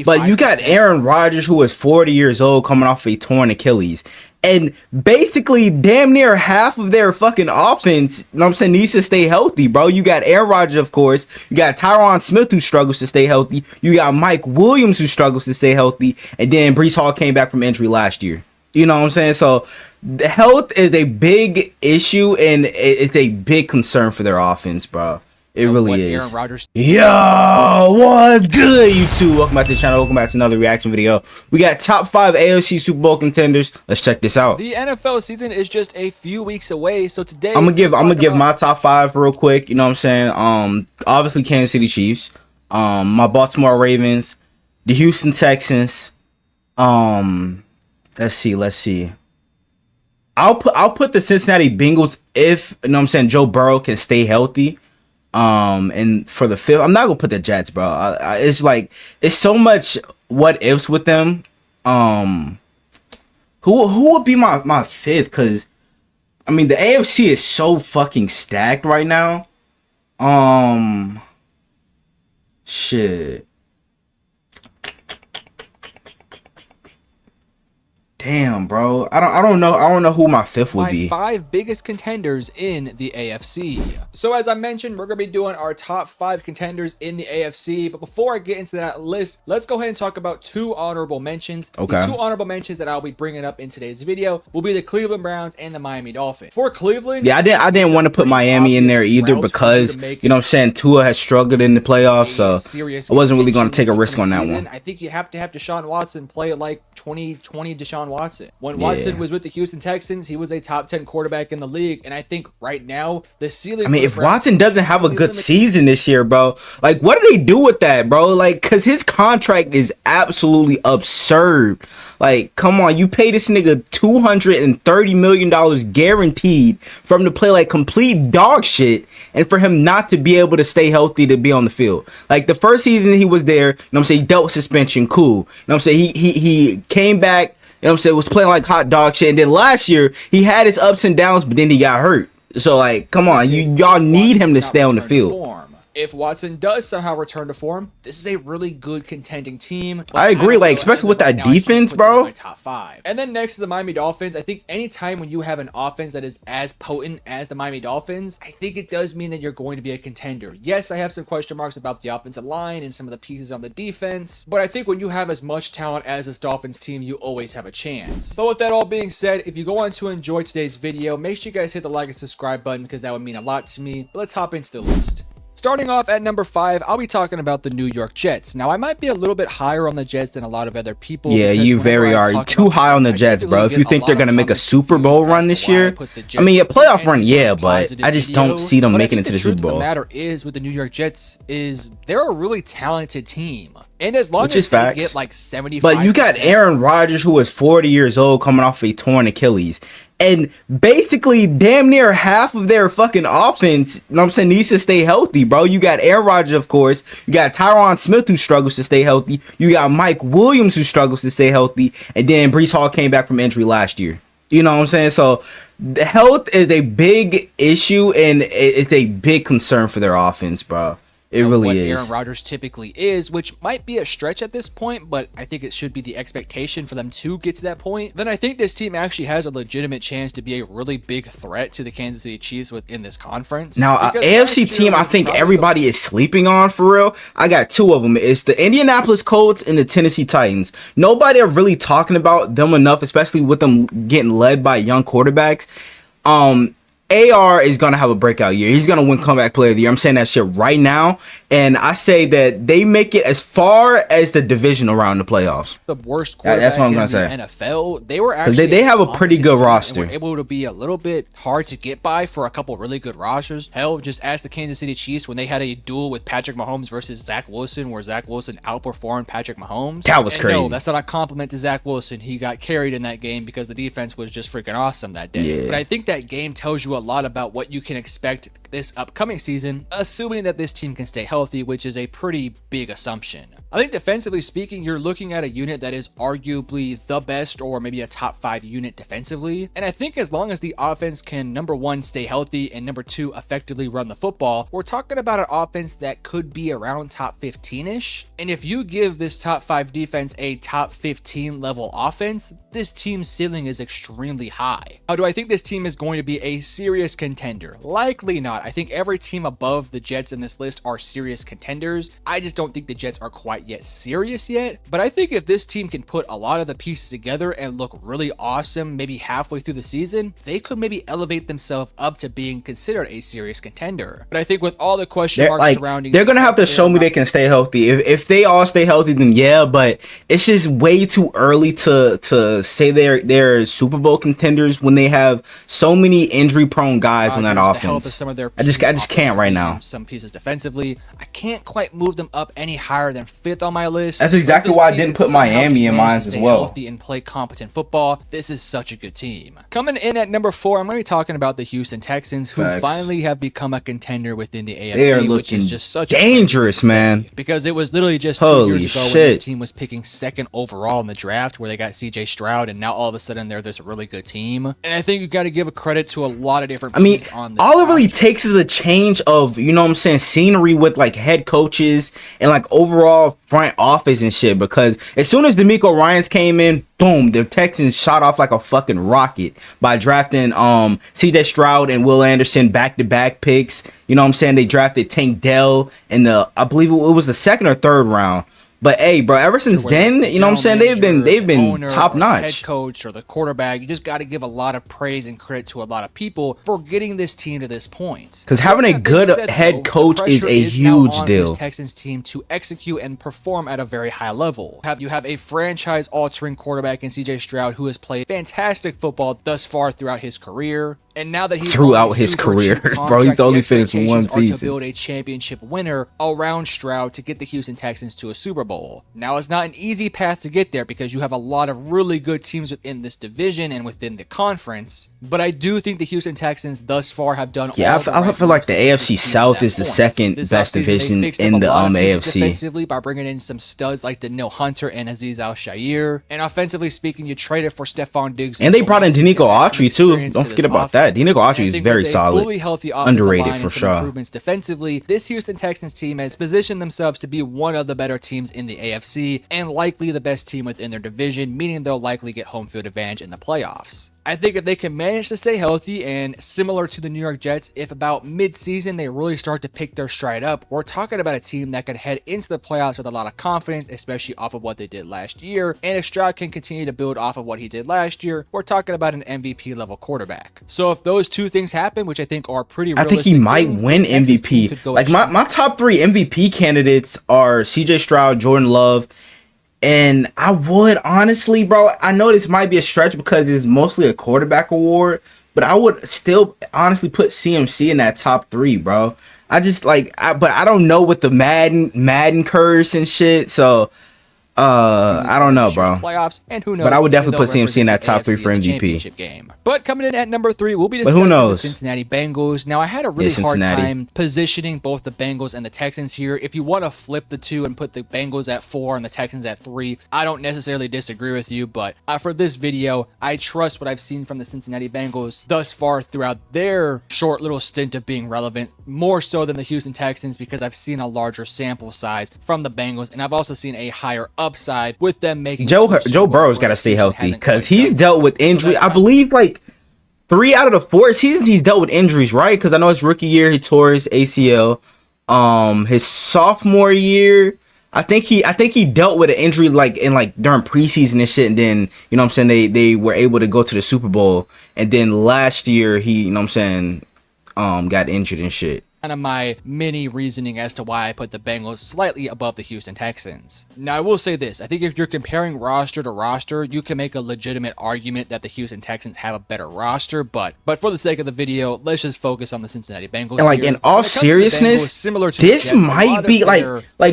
But you got Aaron Rodgers, who is 40 years old, coming off a torn Achilles. And basically, damn near half of their fucking offense, you know what I'm saying, needs to stay healthy, bro. You got Aaron Rodgers, of course. You got Tyron Smith, who struggles to stay healthy. You got Mike Williams, who struggles to stay healthy. And then Breece Hall came back from injury last year. You know what I'm saying? So, the health is a big issue, and it's a big concern for their offense, bro. It really is. Aaron Rodgers. Yo, what's good, YouTube? Welcome back to the channel. Welcome back to another reaction video. We got top 5 AFC Super Bowl contenders. Let's check this out. The NFL season is just a few weeks away, so today I'm gonna give my top 5 real quick. You know what I'm saying? Obviously Kansas City Chiefs, my Baltimore Ravens, the Houston Texans. Let's see. I'll put the Cincinnati Bengals if, you know what I'm saying, Joe Burrow can stay healthy. And for the fifth, I'm not gonna put the Jets, bro. It's like, it's so much what ifs with them. Who would be my fifth? Cause I mean, the AFC is so fucking stacked right now. Shit. Damn, bro. I don't know who my fifth would be. 5 biggest contenders in the AFC. So as I mentioned, we're gonna be doing our top 5 contenders in the AFC. But before I get into that list, let's go ahead and talk about 2 honorable mentions. Okay. The 2 honorable mentions that I'll be bringing up in today's video will be the Cleveland Browns and the Miami Dolphins. For Cleveland, yeah, I didn't want to put Miami in there either because, you know what I'm saying, Tua has struggled in the playoffs, so I wasn't really going to take a risk on that one. I think you have to have Deshaun Watson play like 2020 Deshaun Watson. When Watson was with the Houston Texans, he was a top 10 quarterback in the league, and I think right now the ceiling. I mean, if Watson doesn't have a good season this year, bro, like, what do they do with that, bro? Like, cause his contract is absolutely absurd. Like, come on, you pay this nigga $230 million guaranteed for him to play like complete dog shit, and for him not to be able to stay healthy to be on the field. Like, the first season he was there, you know what I'm saying, he dealt with suspension, cool. You know what I'm saying, he came back, you know what I'm saying, was playing like hot dog shit, and then last year he had his ups and downs, but then he got hurt. So, like, come on, y'all need him to stay on the field. If Watson does somehow return to form, this is a really good contending team. I agree, like, especially with that defense, bro. My top 5. And then next to the Miami Dolphins, I think anytime when you have an offense that is as potent as the Miami Dolphins, I think it does mean that you're going to be a contender. Yes, I have some question marks about the offensive line and some of the pieces on the defense, but I think when you have as much talent as this Dolphins team, you always have a chance. But with that all being said, if you go on to enjoy today's video, make sure you guys hit the like and subscribe button because that would mean a lot to me. But let's hop into the list. Starting off at number 5, I'll be talking about the New York Jets. Now, I might be a little bit higher on the Jets than a lot of other people. Yeah, you very are. Too high on the Jets, bro. If you think they're going to make a Super Bowl run this year, I mean, a playoff run, yeah, but I just don't see them making it to the Super Bowl. The matter is, with the New York Jets, is they're a really talented team. And as long as they get like 75%. But you got Aaron Rodgers, who is 40 years old, coming off a torn Achilles. And basically, damn near half of their fucking offense, you know what I'm saying, needs to stay healthy, bro. You got Aaron Rodgers, of course. You got Tyron Smith, who struggles to stay healthy. You got Mike Williams, who struggles to stay healthy. And then Breece Hall came back from injury last year. You know what I'm saying? So, the health is a big issue, and it's a big concern for their offense, bro. It really is. Aaron Rodgers typically is, which might be a stretch at this point, but I think it should be the expectation for them to get to that point. Then I think this team actually has a legitimate chance to be a really big threat to the Kansas City Chiefs within this conference. Now, AFC team I think everybody is sleeping on for real. I got 2 of them. It's the Indianapolis Colts and the Tennessee Titans. Nobody are really talking about them enough, especially with them getting led by young quarterbacks. AR is going to have a breakout year. He's going to win comeback player of the year. I'm saying that shit right now. And I say that they make it as far as the division around the playoffs. The worst quarterback that's what I'm gonna in the say. NFL. They were actually they have a pretty good roster. Were able to be a little bit hard to get by for a couple really good rosters. Hell, just ask the Kansas City Chiefs when they had a duel with Patrick Mahomes versus Zach Wilson, where Zach Wilson outperformed Patrick Mahomes. That was crazy. No, that's not a compliment to Zach Wilson. He got carried in that game because the defense was just freaking awesome that day. Yeah. But I think that game tells you a lot about what you can expect this upcoming season, assuming that this team can stay healthy, which is a pretty big assumption. I think defensively speaking, you're looking at a unit that is arguably the best or maybe a top 5 unit defensively. And I think as long as the offense can, number 1, stay healthy, and number 2, effectively run the football, we're talking about an offense that could be around top 15-ish. And if you give this top 5 defense a top 15 level offense, this team's ceiling is extremely high. How do I think this team is going to be a serious contender? Likely not. I think every team above the Jets in this list are serious contenders. I just don't think the Jets are quite yet serious yet. But I think if this team can put a lot of the pieces together and look really awesome maybe halfway through the season, they could maybe elevate themselves up to being considered a serious contender. But I think with all the question marks surrounding, they're gonna have to show me they can stay healthy. If they all stay healthy, then yeah, but it's just way too early to say they're Super Bowl contenders when they have so many injury prone guys on that offense. I just can't right now. Some pieces defensively, I can't quite move them up any higher than 5th on my list. That's exactly why I didn't put Miami in mine as well. Healthy and play competent football. This is such a good team. Coming in at number 4, I'm going to be talking about the Houston Texans, who finally have become a contender within the AFC. They are looking just such dangerous, man. Because it was literally just 2 years ago when this team was picking 2nd overall in the draft, where they got CJ Stroud, and now all of a sudden they're this really good team. And I think you got to give a credit to a lot of different. All it really takes is a change of, you know what I'm saying, scenery with like head coaches and like overall front office and shit. Because as soon as DeMeco Ryans came in, boom, the Texans shot off like a fucking rocket by drafting CJ Stroud and Will Anderson back-to-back picks. You know what I'm saying? They drafted Tank Dell in I believe it was the 2nd or 3rd round. But hey, bro, ever since then, you know what I'm saying, they've been top notch. Head coach or the quarterback, you just got to give a lot of praise and credit to a lot of people for getting this team to this point. Because having a good head coach is a huge deal. This Texans team to execute and perform at a very high level. You have a franchise-altering quarterback in CJ Stroud, who has played fantastic football thus far throughout his career. And now that he's throughout his career, bro, he's only finished one season. To build a championship winner around Stroud to get the Houston Texans to a Super Bowl. Now, it's not an easy path to get there because you have a lot of really good teams within this division and within the conference. But I do think the Houston Texans thus far have done. Yeah, I feel like the AFC South is the second best division in the AFC. Defensively, by bringing in some studs like Danielle Hunter and Azeez Al-Shaair, and offensively speaking, you traded for Stephon Diggs, and they brought in Danico Autry too. Don't forget about that. Danico Autry is very solid, fully healthy, underrated for sure. Improvements defensively, this Houston Texans team has positioned themselves to be one of the better teams in the AFC and likely the best team within their division, meaning they'll likely get home field advantage in the playoffs. I think if they can manage to stay healthy, and similar to the New York Jets, if about mid-season they really start to pick their stride up, we're talking about a team that could head into the playoffs with a lot of confidence, especially off of what they did last year. And if Stroud can continue to build off of what he did last year, we're talking about an MVP level quarterback. So if those two things happen, which I think are pretty realistic, I think he might win MVP. Like my top 3 MVP candidates are CJ Stroud, Jordan Love. And I would honestly, bro, I know this might be a stretch because it's mostly a quarterback award, but I would still honestly put CMC in that top 3, bro. I just but I don't know with the Madden curse and shit, so I don't know, bro. Playoffs, and who knows? But I would definitely put CMC in that top 3 for MVP. Game. But coming in at number 3, we'll be discussing the Cincinnati Bengals. Now, I had a really hard time positioning both the Bengals and the Texans here. If you want to flip the two and put the Bengals at 4 and the Texans at 3, I don't necessarily disagree with you. But for this video, I trust what I've seen from the Cincinnati Bengals thus far throughout their short little stint of being relevant, more so than the Houston Texans, because I've seen a larger sample size from the Bengals, and I've also seen a higher upside with them making. Joe Burrow's got to stay healthy because he's dealt with injury. So I believe like 3 out of the 4 seasons he's dealt with injuries, right? Because I know his rookie year he tore his ACL. His sophomore year, I think he dealt with an injury like during preseason and shit, and then you know what I'm saying they were able to go to the Super Bowl, and then last year he, you know what I'm saying, got injured and shit. Kind of my mini reasoning as to why I put the Bengals slightly above the Houston Texans. Now, I will say this. I think if you're comparing roster to roster, you can make a legitimate argument that the Houston Texans have a better roster, but for the sake of the video, let's just focus on the Cincinnati Bengals. And like in all seriousness, similar to this might be like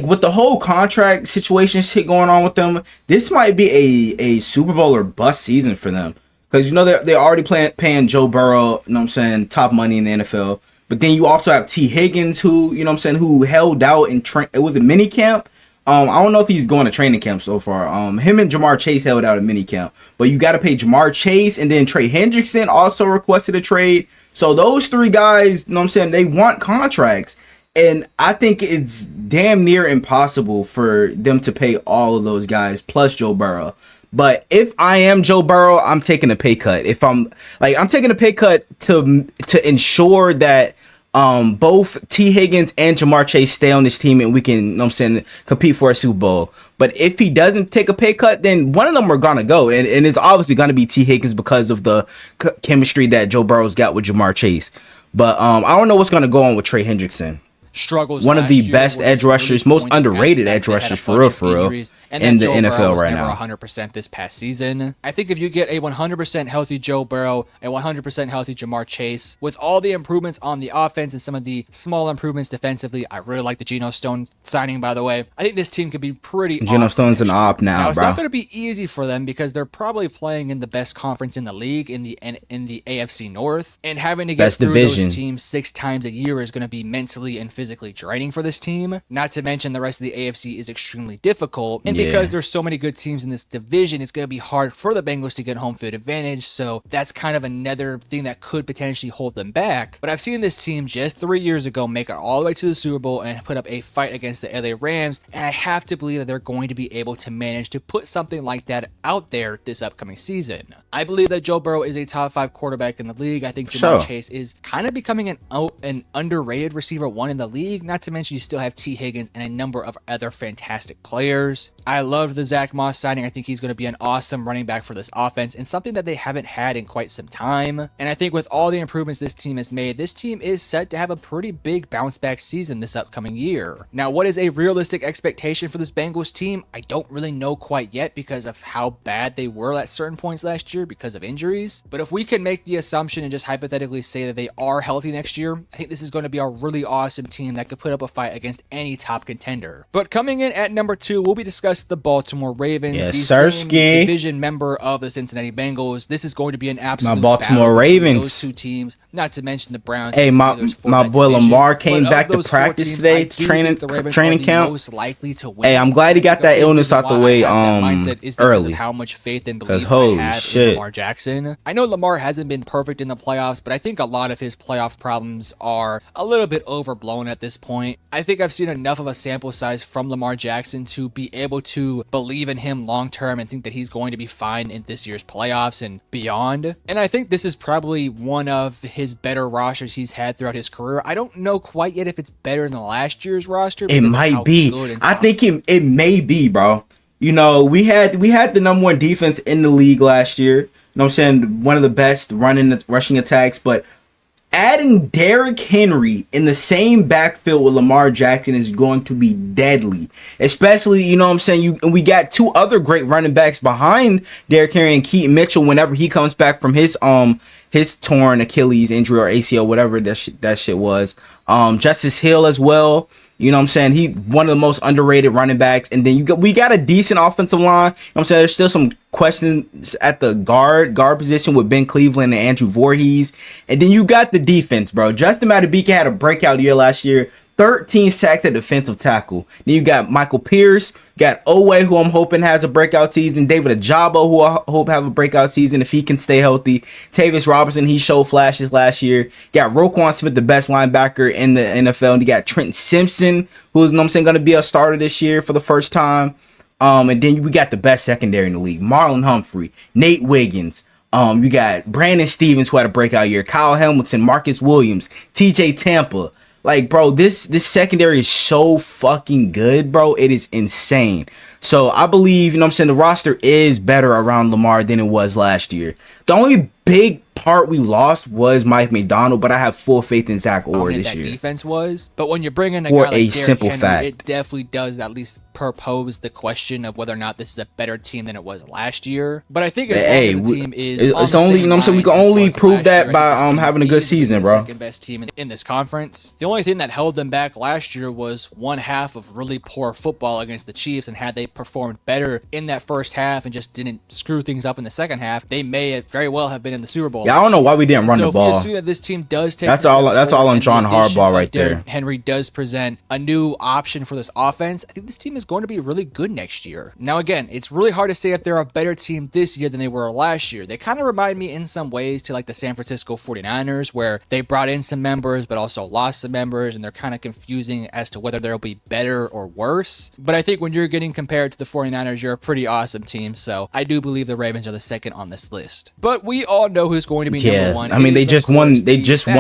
with the whole contract situation shit going on with them, this might be a Super Bowl or bust season for them. Because, you know, they're already paying Joe Burrow, you know what I'm saying, top money in the NFL. But then you also have T. Higgins, who, you know what I'm saying, who held out in it was a mini camp. I don't know if he's going to training camp so far. Him and Jamar Chase held out in mini camp. But you got to pay Jamar Chase, and then Trey Hendrickson also requested a trade. So those three guys, you know what I'm saying, they want contracts. And I think it's damn near impossible for them to pay all of those guys plus Joe Burrow. But if I am Joe Burrow, I'm taking a pay cut. If I'm taking a pay cut to ensure that both T. Higgins and Jamar Chase stay on this team and we can, you know what I'm saying, compete for a Super Bowl. But if he doesn't take a pay cut, then one of them are going to go. And it's obviously going to be T. Higgins because of the chemistry that Joe Burrow's got with Jamar Chase. But I don't know what's going to go on with Trey Hendrickson. Struggles. One of the best edge rushers, most underrated edge rushers for real, in the NFL right now. 100% this past season. I think if you get a 100% healthy Joe Burrow, a 100% healthy Jamar Chase, with all the improvements on the offense and some of the small improvements defensively, I really like the Geno Stone signing, by the way. I think this team could be pretty Geno Stone's an op now, it's bro. not going to be easy for them because they're probably playing in the best conference in the league, in the AFC North, and having to get best through division. those teams 6 times a year is going to be mentally and physically draining for this team. Not to mention the rest of the AFC is extremely difficult, and because there's so many good teams in this division, it's going to be hard for the Bengals to get home field advantage. So that's kind of another thing that could potentially hold them back. But I've seen this team just 3 years ago make it all the way to the Super Bowl and put up a fight against the LA Rams, and I have to believe that they're going to be able to manage to put something like that out there this upcoming season. I believe that Joe Burrow is a top 5 quarterback in the league. I think Jamar Chase is kind of becoming an underrated receiver 1 in the league. Not to mention you still have T. Higgins and a number of other fantastic players. I love the Zach Moss signing. I think he's going to be an awesome running back for this offense and something that they haven't had in quite some time. And I think with all the improvements this team has made, this team is set to have a pretty big bounce back season this upcoming year. Now, what is a realistic expectation for this Bengals team? I don't really know quite yet because of how bad they were at certain points last year because of injuries. But if we can make the assumption and just hypothetically say that they are healthy next year, I think this is going to be a really awesome team that could put up a fight against any top contender. But coming in at number 2, we'll be discussing the Baltimore Ravens, the same division member of the Cincinnati Bengals. This is going to be an absolute my Baltimore Ravens. Those two teams, not to mention the Browns. Hey, my boy Lamar came back to practice teams, today, training camp. Most likely to win. Hey, I'm glad he got that illness out the way early. How much faith and belief holy I have shit. in Lamar Jackson. I know Lamar hasn't been perfect in the playoffs, but I think a lot of his playoff problems are a little bit overblown at this point. I think I've seen enough of a sample size from Lamar Jackson to be able to believe in him long term and think that he's going to be fine in this year's playoffs and beyond. And I think this is probably one of his better rosters he's had throughout his career. I don't know quite yet if it's better than last year's roster. It might be. I think it may be, bro. You know, we had the number 1 defense in the league last year. You know what I'm saying? One of the best rushing attacks, but adding Derrick Henry in the same backfield with Lamar Jackson is going to be deadly. Especially, you know what I'm saying, and we got 2 other great running backs behind Derrick Henry and Keaton Mitchell whenever he comes back from his torn Achilles injury or ACL, whatever that shit was. Justice Hill as well. You know what I'm saying? He one of the most underrated running backs. And then we got a decent offensive line. You know what I'm saying? There's still some questions at the guard position with Ben Cleveland and Andrew Voorhees. And then you got the defense, bro. Justin Madubuike had a breakout year last year. 13 sacks at defensive tackle. Then you got Michael Pierce, got Owe, who I'm hoping has a breakout season. David Ajabo, who I hope have a breakout season if he can stay healthy. Tavis Robertson, he showed flashes last year. Got Roquan Smith, the best linebacker in the NFL. And you got Trent Simpson, who's, you know what I'm saying, going to be a starter this year for the first time. And then we got the best secondary in the league. Marlon Humphrey, Nate Wiggins. You got Brandon Stevens, who had a breakout year. Kyle Hamilton, Marcus Williams, TJ Tampa. Like, bro, this secondary is so fucking good, bro. It is insane. So I believe, you know what I'm saying, the roster is better around Lamar than it was last year. The only big part we lost was Mike McDonald, but I have full faith in Zach Orr this year. Defense was, but when you're bringing a for guy like a Derrick simple Henry, fact, it definitely does at least propose the question of whether or not this is a better team than it was last year. But I think as long as the team is it's only, you know what I'm saying, we can only prove that by having a good season, bro. Second best team in this conference. The only thing that held them back last year was one half of really poor football against the Chiefs, and had they performed better in that first half and just didn't screw things up in the second half, they may very well have been in the Super Bowl. Yeah, I don't know why we didn't run the ball. So if we assume that this team does take that's all on John Harbaugh right there. Henry does present a new option for this offense. I think this team is going to be really good next year. Now, again, it's really hard to say if they're a better team this year than they were last year. They kind of remind me in some ways to like the San Francisco 49ers, where they brought in some members but also lost some members, and they're kind of confusing as to whether they'll be better or worse. But I think when you're getting compared to the 49ers, you're a pretty awesome team. So I do believe the Ravens are the second on this list. But we all know who's going to be number one. I mean, they just won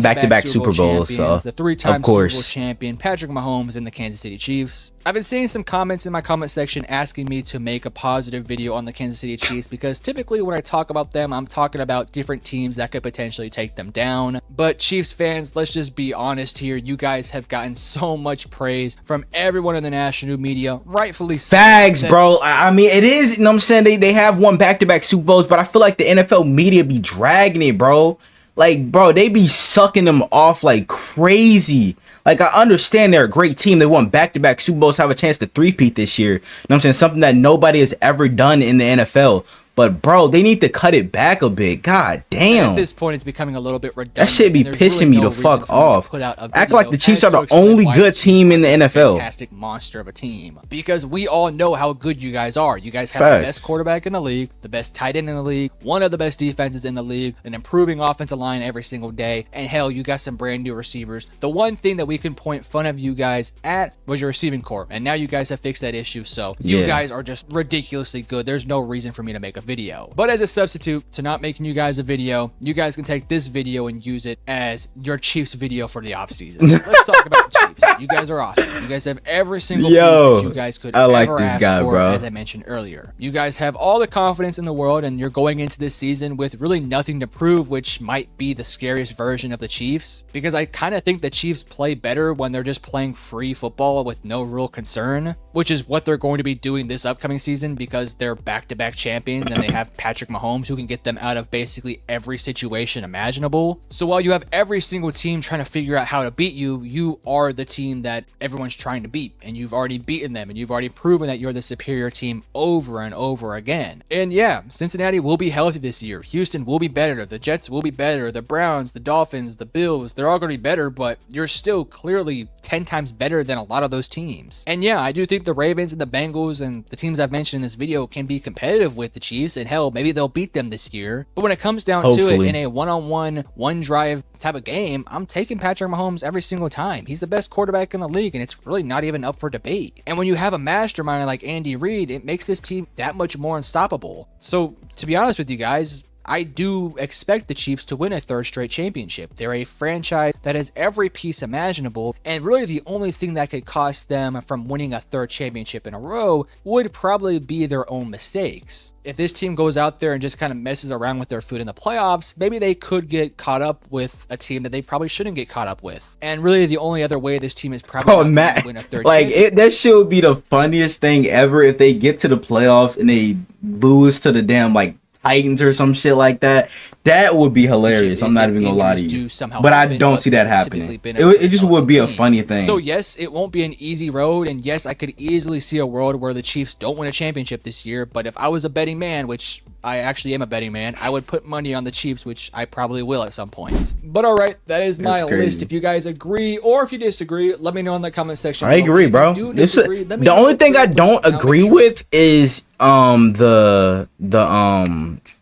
back-to-back Super Bowls, so the three-time of course Super Bowl champion Patrick Mahomes and the Kansas City Chiefs. I've been seeing some comments in my comment section asking me to make a positive video on the Kansas City Chiefs, because typically when I talk about them, I'm talking about different teams that could potentially take them down. But Chiefs fans, let's just be honest here. You guys have gotten so much praise from everyone in the national media, rightfully so. Fags, bro. I mean, it is, you know what I'm saying? They have won back-to-back Super Bowls, but I feel like the NFL media be dragging it, bro. Like, bro, they be sucking them off like crazy. Like, I understand they're a great team. They won back-to-back Super Bowls, have a chance to three-peat this year. You know what I'm saying? Something that nobody has ever done in the NFL. But, bro, they need to cut it back a bit. God damn. At this point, it's becoming a little bit redundant. That shit be pissing me the fuck off. Act like the Chiefs are the only good team in the NFL. Fantastic monster of a team. Because we all know how good you guys are. You guys have the best quarterback in the league, the best tight end in the league, one of the best defenses in the league, an improving offensive line every single day, and hell, you got some brand new receivers. The one thing that we can point fun of you guys at was your receiving corps, and now you guys have fixed that issue, so you guys are just ridiculously good. There's no reason for me to make a video. But as a substitute to not making you guys a video, you guys can take this video and use it as your Chiefs video for the offseason. Let's talk about the Chiefs. You guys are awesome. You guys have every single piece that you guys could ever ask for, bro. As I mentioned earlier. You guys have all the confidence in the world, and you're going into this season with really nothing to prove, which might be the scariest version of the Chiefs, because I kind of think the Chiefs play better when they're just playing free football with no real concern, which is what they're going to be doing this upcoming season, because they're back-to-back champions and they have Patrick Mahomes who can get them out of basically every situation imaginable. So while you have every single team trying to figure out how to beat you, you are the team that everyone's trying to beat, and you've already beaten them, and you've already proven that you're the superior team over and over again. And yeah, Cincinnati will be healthy this year. Houston will be better. The Jets will be better. The Browns, the Dolphins, the Bills, they're all going to be better, but you're still clearly 10 times better than a lot of those teams. And yeah, I do think the Ravens and the Bengals and the teams I've mentioned in this video can be competitive with the Chiefs, and hell, maybe they'll beat them this year. But when it comes down to it, in a one-on-one, one-drive type of game, I'm taking Patrick Mahomes every single time. He's the best quarterback in the league, and it's really not even up for debate. And when you have a mastermind like Andy Reid, it makes this team that much more unstoppable. So, to be honest with you guys, I do expect the Chiefs to win a third straight championship. They're a franchise that has every piece imaginable, and really the only thing that could cost them from winning a third championship in a row would probably be their own mistakes. If this team goes out there and just kind of messes around with their food in the playoffs, maybe they could get caught up with a team that they probably shouldn't get caught up with. And really the only other way this team is probably going to win a third championship. That shit would be the funniest thing ever if they get to the playoffs and they lose to the damn Titans or some shit like that. That would be hilarious. I'm not even gonna lie to you, but I don't see that happening. It just would be a funny thing. So yes, it won't be an easy road, and yes, I could easily see a world where the Chiefs don't win a championship this year. But if I was a betting man, which I actually am a betting man, I would put money on the Chiefs, which I probably will at some point. But all right, that is my list. If you guys agree or if you disagree, let me know in the comment section. I agree, bro. The only thing I don't agree with is the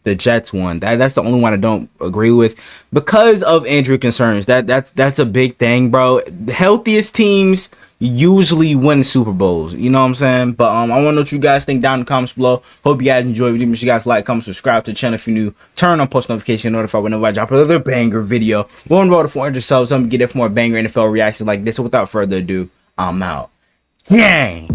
Jets one. That's the only one I don't agree with because of injury concerns. That's a big thing, bro. The healthiest teams usually win Super Bowls, you know what I'm saying? But I want to know what you guys think down in the comments below. Hope you guys enjoyed. Make sure you guys like, comment, subscribe to the channel if you're new. Turn on post notification, notify whenever I drop another banger video. We're on the road to 400 subs. I'm gonna get it for more banger NFL reactions like this. So without further ado, I'm out. Gang.